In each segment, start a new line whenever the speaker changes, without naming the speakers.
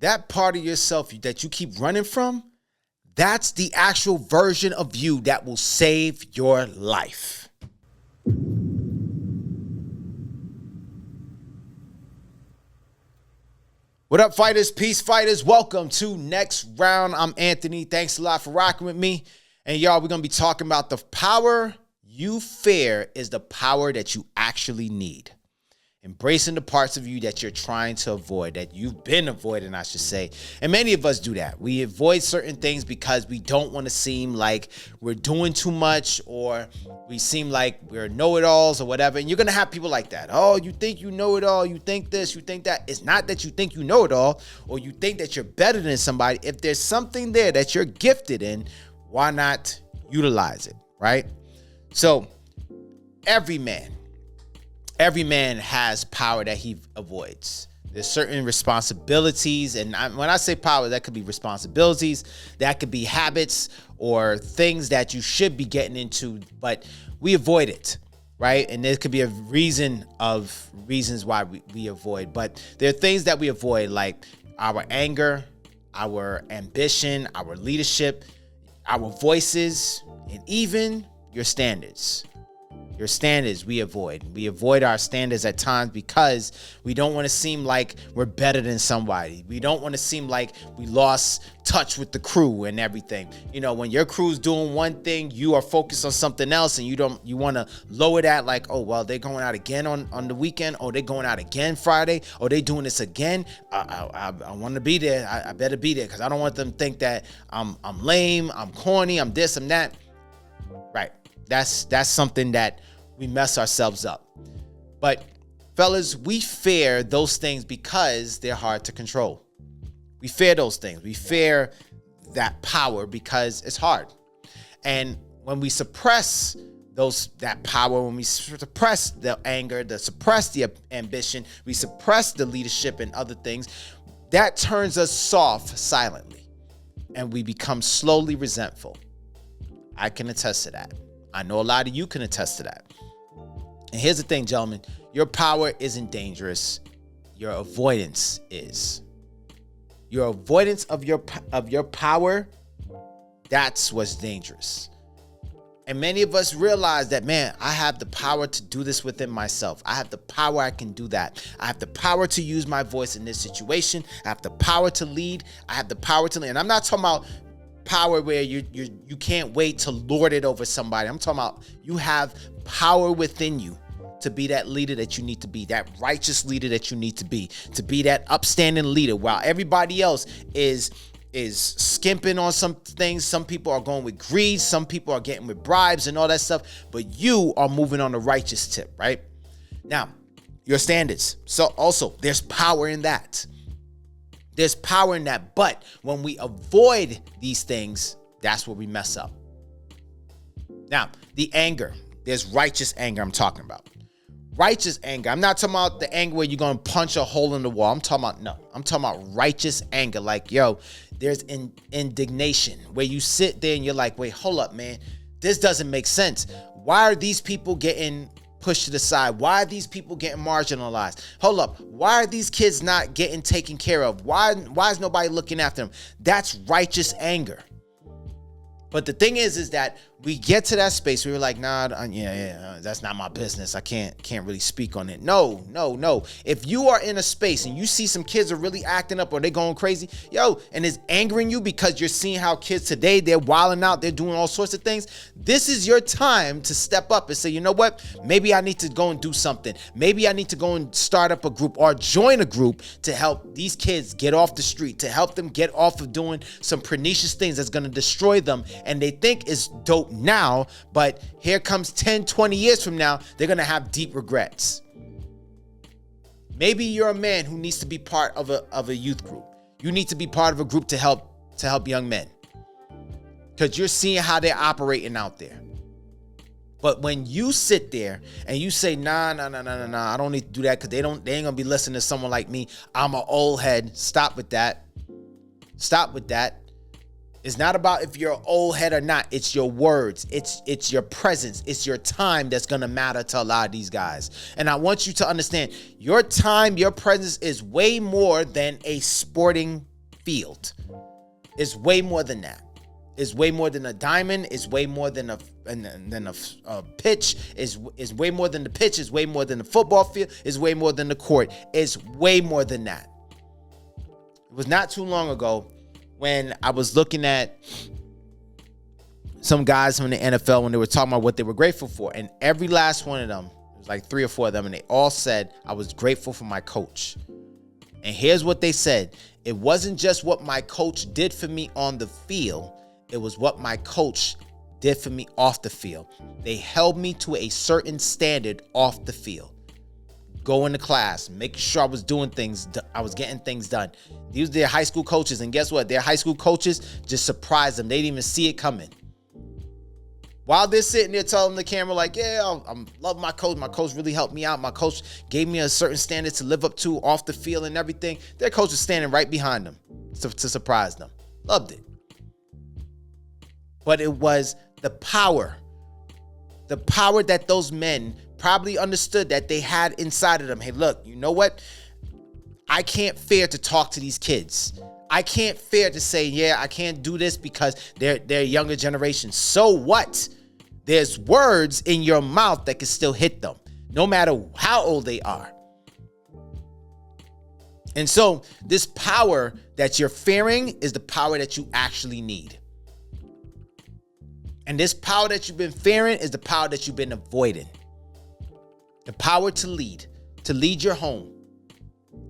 that part of yourself that you keep running from, that's the actual version of you that will save your life. What up, fighters, peace fighters? Welcome to Next Round. I'm Anthony. Thanks a lot for rocking with me. And y'all, we're going to be talking about the power you fear is the power that you actually need. Embracing the parts of you that you're trying to avoid, that you've been avoiding, I should say. And many of us do that. We avoid certain things because we don't want to seem like we're doing too much, or we seem like we're know-it-alls or whatever. And you're going to have people like that. Oh, you think you know it all. You think this, you think that. It's not that you think you know it all, or you think that you're better than somebody. If there's something there that you're gifted in, why not utilize it, right? So every man has power that he avoids. There's certain responsibilities, and when I say power, that could be responsibilities, that could be habits or things that you should be getting into, but we avoid it, right? And there could be a reasons why we avoid, but there are things that we avoid, like our anger, our ambition, our leadership, our voices, and even your standards. Your standards we avoid. We avoid our standards at times because we don't want to seem like we're better than somebody. We don't want to seem like we lost touch with the crew and everything. You know, when your crew's doing one thing, you are focused on something else, and you want to lower that, like, oh, well, they're going out again on the weekend, or they're going out again Friday, or they doing this again. I want to be there. I better be there because I don't want them to think that I'm lame, I'm corny, I'm this, I'm that. Right. That's something that we mess ourselves up. But fellas, we fear those things because they're hard to control. We fear those things. We fear that power because it's hard. And when we suppress that power, when we suppress the anger, suppress the ambition, we suppress the leadership and other things, that turns us soft silently, and we become slowly resentful. I can attest to that. I know a lot of you can attest to that. And here's the thing, gentlemen. Your power isn't dangerous. Your avoidance is. Your avoidance of your power, that's what's dangerous. And many of us realize that, man, I have the power to do this within myself. I have the power, I can do that. I have the power to use my voice in this situation. I have the power to lead. I have the power to lead. And I'm not talking about power where you can't wait to lord it over somebody. I'm talking about you have power within you to be that leader that you need to be, that righteous leader that you need to be that upstanding leader. While everybody else is skimping on some things, some people are going with greed, some people are getting with bribes and all that stuff, but you are moving on the righteous tip, right? Now, your standards. So also, there's power in that. There's power in that, but when we avoid these things, that's where we mess up. Now, the anger, there's righteous anger I'm talking about. Righteous anger, I'm not talking about the anger where you're going to punch a hole in the wall. I'm talking about righteous anger. Like, yo, there's indignation where you sit there and you're like, wait, hold up, man. This doesn't make sense. Why are these people getting pushed to the side? Why are these people getting marginalized? Hold up. Why are these kids not getting taken care of? Why is nobody looking after them? That's righteous anger. But the thing is that we get to that space where we're like, nah, that's not my business. I can't really speak on it. No. If you are in a space and you see some kids are really acting up or they going crazy, and it's angering you because you're seeing how kids today, they're wilding out, they're doing all sorts of things. This is your time to step up and say, you know what? Maybe I need to go and do something. Maybe I need to go and start up a group or join a group to help these kids get off the street, to help them get off of doing some pernicious things that's going to destroy them. And they think it's dope now, but here comes 10, 20 years from now, they're going to have deep regrets. Maybe you're a man who needs to be part of a youth group. You need to be part of a group to help young men, because you're seeing how they're operating out there. But when you sit there and you say, nah, I don't need to do that because they ain't going to be listening to someone like me. I'm an old head. Stop with that. It's not about if you're an old head or not. It's your words. It's your presence. It's your time that's going to matter to a lot of these guys. And I want you to understand your time, your presence is way more than a sporting field. It's way more than that. It's way more than a diamond. It's way more than a pitch. It's way more than the pitch. It's way more than the football field. It's way more than the court. It's way more than that. It was not too long ago when I was looking at some guys from the NFL when they were talking about what they were grateful for. And every last one of them, it was like 3 or 4 of them, and they all said, I was grateful for my coach. And here's what they said. It wasn't just what my coach did for me on the field. It was what my coach did for me off the field. They held me to a certain standard off the field. Going to class, making sure I was doing things, I was getting things done. These are their high school coaches, and guess what? Their high school coaches just surprised them. They didn't even see it coming. While they're sitting there telling the camera like, yeah, I love my coach. My coach really helped me out. My coach gave me a certain standard to live up to off the field and everything. Their coach was standing right behind them to surprise them. Loved it. But it was the power that those men probably understood that they had inside of them. Hey, look, you know what? I can't fear to talk to these kids. I can't fear to say, yeah, I can't do this because they're younger generation. So what? There's words in your mouth that can still hit them, no matter how old they are. And so this power that you're fearing is the power that you actually need. And this power that you've been fearing is the power that you've been avoiding. The power to lead your home,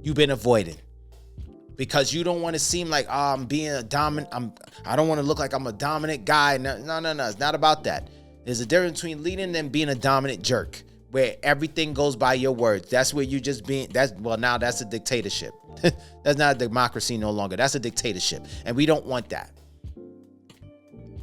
you've been avoiding. Because you don't want to seem like, I'm being a dominant, I don't want to look like I'm a dominant guy. No, it's not about that. There's a difference between leading and being a dominant jerk, where everything goes by your words. That's where you just being, now that's a dictatorship. That's not a democracy no longer. That's a dictatorship. And we don't want that.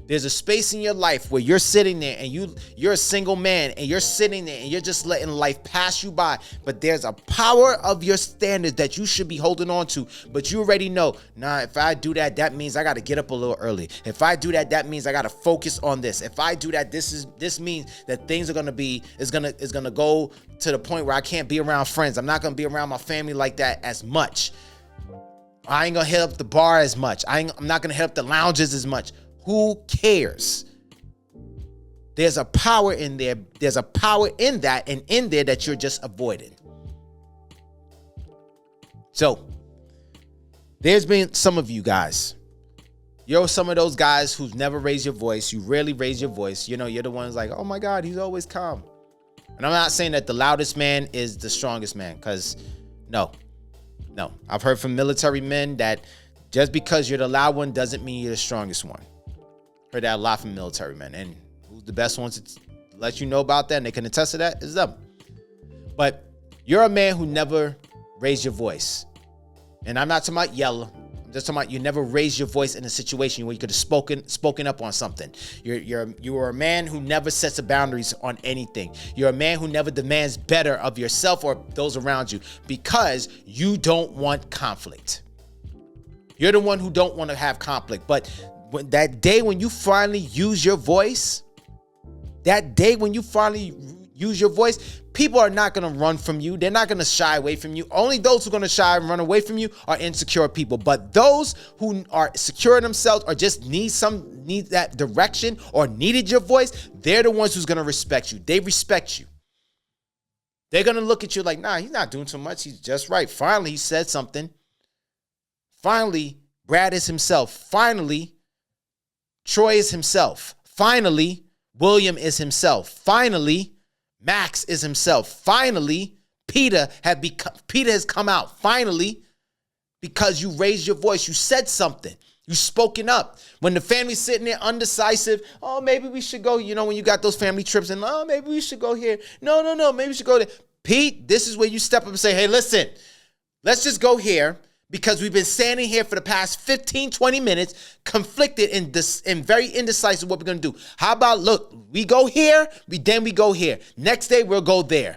There's a space in your life where you're sitting there and you're a single man and you're sitting there and you're just letting life pass you by. But there's a power of your standards that you should be holding on to. But you already know, if I do that, that means I got to get up a little early. If I do that, that means I got to focus on this. If I do that, this means that things are going to be, is going to go to the point where I can't be around friends. I'm not going to be around my family like that as much. I ain't going to hit up the bar as much. I'm not going to hit up the lounges as much. Who cares? There's a power in there. There's a power in that and in there that you're just avoiding. So there's been some of you guys. You're some of those guys who've never raised your voice. You rarely raise your voice. You know, you're the ones like, oh my God, he's always calm. And I'm not saying that the loudest man is the strongest man, because no. I've heard from military men that just because you're the loud one doesn't mean you're the strongest one. Heard that a lot from military men. And who's the best ones to let you know about that and they can attest to that is them. But you're a man who never raised your voice. And I'm not talking about yell. I'm just talking about you never raised your voice in a situation where you could have spoken up on something. You are a man who never sets the boundaries on anything. You're a man who never demands better of yourself or those around you because you don't want conflict. You're the one who don't want to have conflict. But that day when you finally use your voice, people are not going to run from you. They're not going to shy away from you. Only those who are going to shy and run away from you are insecure people. But those who are secure in themselves or just need that direction or needed your voice, they're the ones who's going to respect you. They respect you. They're going to look at you like, nah, he's not doing too much. He's just right. Finally, he said something. Finally, Brad is himself. Finally, Troy is himself. Finally, William is himself. Finally, Max is himself. Finally, Peter has come out. Finally, because you raised your voice. You said something. You spoken up. When the family's sitting there undecisive, oh, maybe we should go, when you got those family trips and, oh, maybe we should go here. No, maybe we should go there. Pete, this is where you step up and say, hey, listen, let's just go here. Because we've been standing here for the past 15, 20 minutes, conflicted and very indecisive what we're going to do. How about, look, we go here, then we go here. Next day, we'll go there.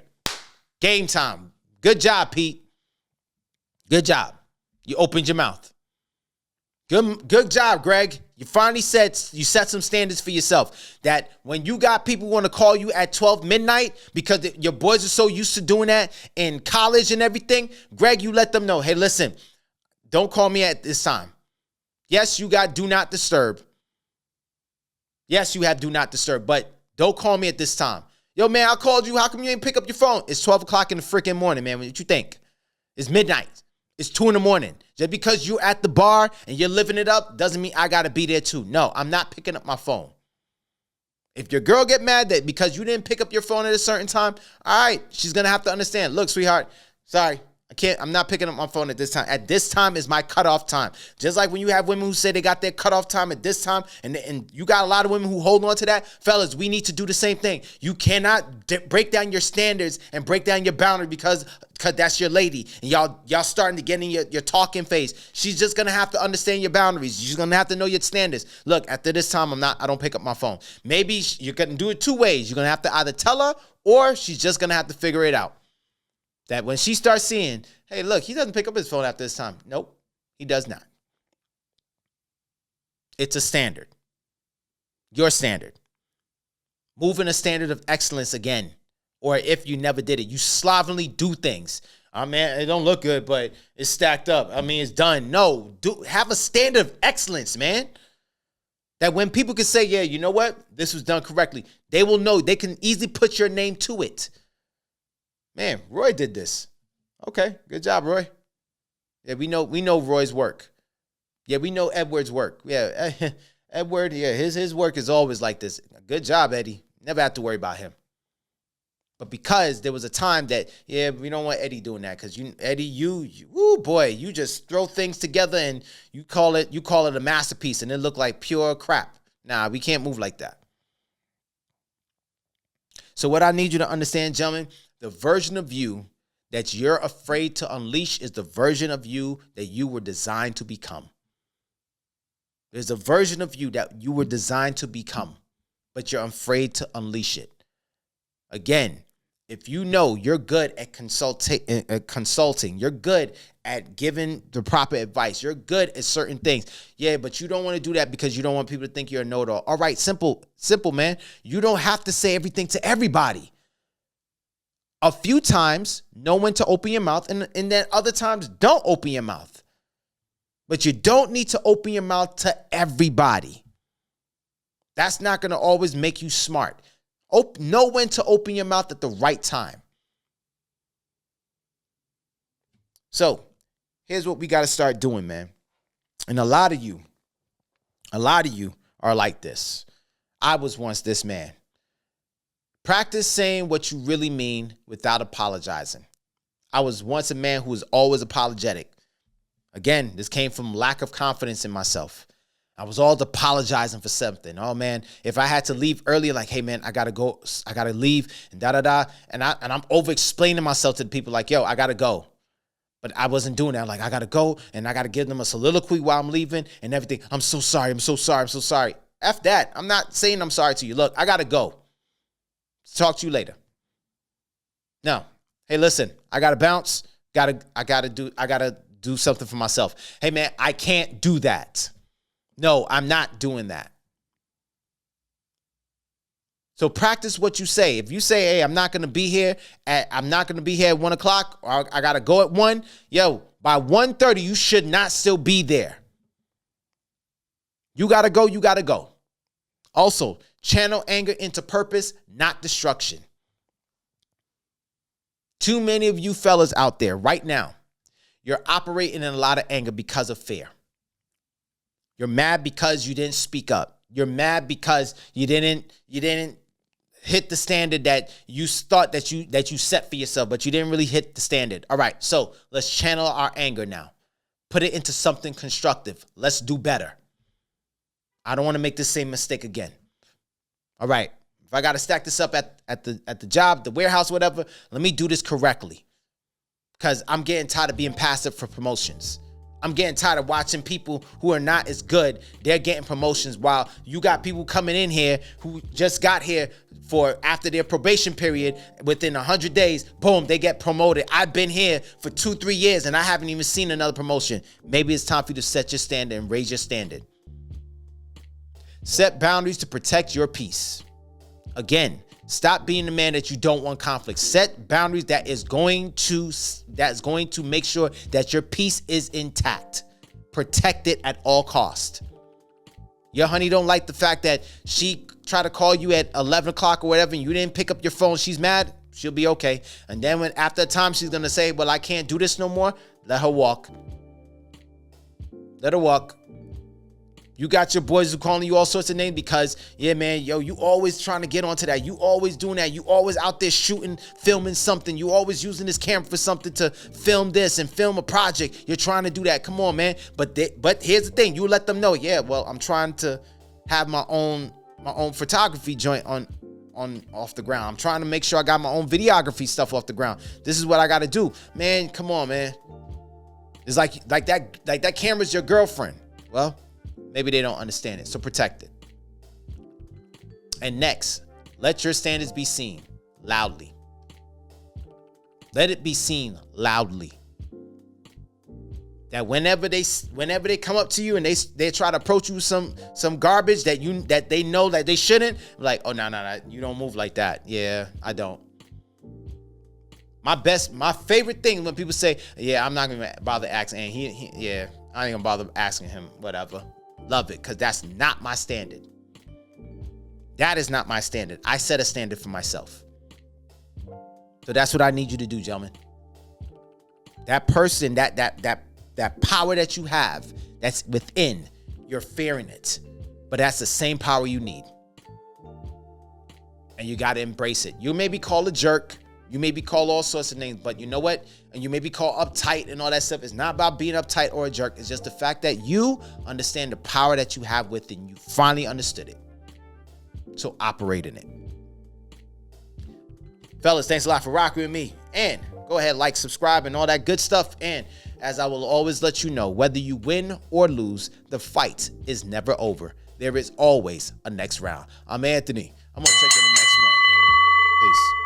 Game time. Good job, Pete. Good job. You opened your mouth. Good job, Greg. You finally you set some standards for yourself that when you got people want to call you at 12 midnight because your boys are so used to doing that in college and everything, Greg, you let them know, hey, listen, don't call me at this time. Yes, you got do not disturb. Yes, you have do not disturb, but don't call me at this time. Yo, man, I called you. How come you ain't pick up your phone? It's 12 o'clock in the freaking morning, man. What you think? It's midnight. It's 2 in the morning. Just because you're at the bar and you're living it up doesn't mean I got to be there too. No, I'm not picking up my phone. If your girl get mad that because you didn't pick up your phone at a certain time, all right, she's going to have to understand. Look, sweetheart, sorry. I'm not picking up my phone at this time. At this time is my cutoff time. Just like when you have women who say they got their cutoff time at this time, and you got a lot of women who hold on to that. Fellas, we need to do the same thing. You cannot break down your standards and break down your boundary because that's your lady. And y'all starting to get in your talking phase. She's just going to have to understand your boundaries. She's going to have to know your standards. Look, after this time, I don't pick up my phone. Maybe you're going to do it two ways. You're going to have to either tell her or she's just going to have to figure it out. That when she starts seeing, hey, look, he doesn't pick up his phone after this time. Nope, he does not. It's a standard. Your standard. Moving a standard of excellence again. Or if you never did it, you slovenly do things. Oh, man, it don't look good, but it's stacked up. I mean, it's done. No, have a standard of excellence, man. That when people can say, yeah, you know what? This was done correctly. They will know. They can easily put your name to it. Man, Roy did this. Okay, good job, Roy. Yeah, we know Roy's work. Yeah, we know Edward's work. Yeah, Edward, yeah, his work is always like this. Good job, Eddie. Never have to worry about him. But because there was a time that, yeah, we don't want Eddie doing that because you, boy, you just throw things together and you call it a masterpiece and it look like pure crap. Nah, we can't move like that. So what I need you to understand, gentlemen, the version of you that you're afraid to unleash is the version of you that you were designed to become. There's a version of you that you were designed to become, but you're afraid to unleash it. Again, if you know you're good at consulting, you're good at giving the proper advice, you're good at certain things. Yeah, but you don't want to do that because you don't want people to think you're a know-it-all. All right, simple, man. You don't have to say everything to everybody. A few times, know when to open your mouth, and then other times, don't open your mouth. But you don't need to open your mouth to everybody. That's not going to always make you smart. Know when to open your mouth at the right time. So, here's what we got to start doing, man. And a lot of you are like this. I was once this man. Practice saying what you really mean without apologizing. I was once a man who was always apologetic. Again, this came from lack of confidence in myself. I was always apologizing for something. Oh, man, if I had to leave earlier, like, hey, man, I got to go. I got to leave and da-da-da. And I'm over-explaining myself to the people like, yo, I got to go. But I wasn't doing that. Like, I got to go and I got to give them a soliloquy while I'm leaving and everything. I'm so sorry. I'm so sorry. I'm so sorry. F that. I'm not saying I'm sorry to you. Look, I got to go. Talk to you later. Now, hey, listen, I got to bounce. I got to do something for myself. Hey, man, I can't do that. No, I'm not doing that. So practice what you say. If you say, hey, I'm not going to be here at 1 o'clock, or I got to go at 1, yo, by 1:30, you should not still be there. You got to go, you got to go. Also, channel anger into purpose, not destruction. Too many of you fellas out there right now, you're operating in a lot of anger because of fear. You're mad because you didn't speak up. You're mad because you didn't hit the standard that you thought that you set for yourself, but you didn't really hit the standard. All right, so let's channel our anger now. Put it into something constructive. Let's do better. I don't want to make the same mistake again. All right, if I got to stack this up at the job, the warehouse, whatever, let me do this correctly. Because I'm getting tired of being passive for promotions. I'm getting tired of watching people who are not as good. They're getting promotions while you got people coming in here who just got here for after their probation period. Within 100 days, boom, they get promoted. I've been here for 2-3 years and I haven't even seen another promotion. Maybe it's time for you to set your standard and raise your standard. Set boundaries to protect your peace. Again, stop being the man that you don't want conflict. Set boundaries that's going to make sure that your peace is intact. Protect it at all cost. Your honey don't like the fact that she tried to call you at 11 o'clock or whatever and you didn't pick up your phone. She's mad. She'll be okay. And then after a time, she's going to say, well, I can't do this no more. Let her walk. Let her walk. You got your boys who calling you all sorts of names because, yeah, man, yo, you always trying to get onto that. You always doing that. You always out there shooting, filming something. You always using this camera for something to film this and film a project. You're trying to do that. Come on, man. But here's the thing. You let them know, yeah, well, I'm trying to have my own photography joint on off the ground. I'm trying to make sure I got my own videography stuff off the ground. This is what I got to do. Man, come on, man. It's like that camera's your girlfriend. Well, maybe they don't understand it. So protect it. And next, let your standards be seen loudly. Let it be seen loudly. That whenever they come up to you and they try to approach you some garbage that they know that they shouldn't, like, oh no, you don't move like that. Yeah, I don't. My favorite thing when people say, yeah, I'm not gonna bother asking, and yeah, I ain't gonna bother asking him, whatever. Love it, because that's not my standard. That is not my standard. I set a standard for myself. So that's what I need you to do, gentlemen. That person, that power that you have, that's within, you're fearing it. But that's the same power you need. And you got to embrace it. You may be called a jerk. You may be called all sorts of names, but you know what? And you may be called uptight and all that stuff. It's not about being uptight or a jerk. It's just the fact that you understand the power that you have within you. Finally understood it. So operate in it. Fellas, thanks a lot for rocking with me. And go ahead, like, subscribe, and all that good stuff. And as I will always let you know, whether you win or lose, the fight is never over. There is always a next round. I'm Anthony. I'm going to check you in the next one. Peace.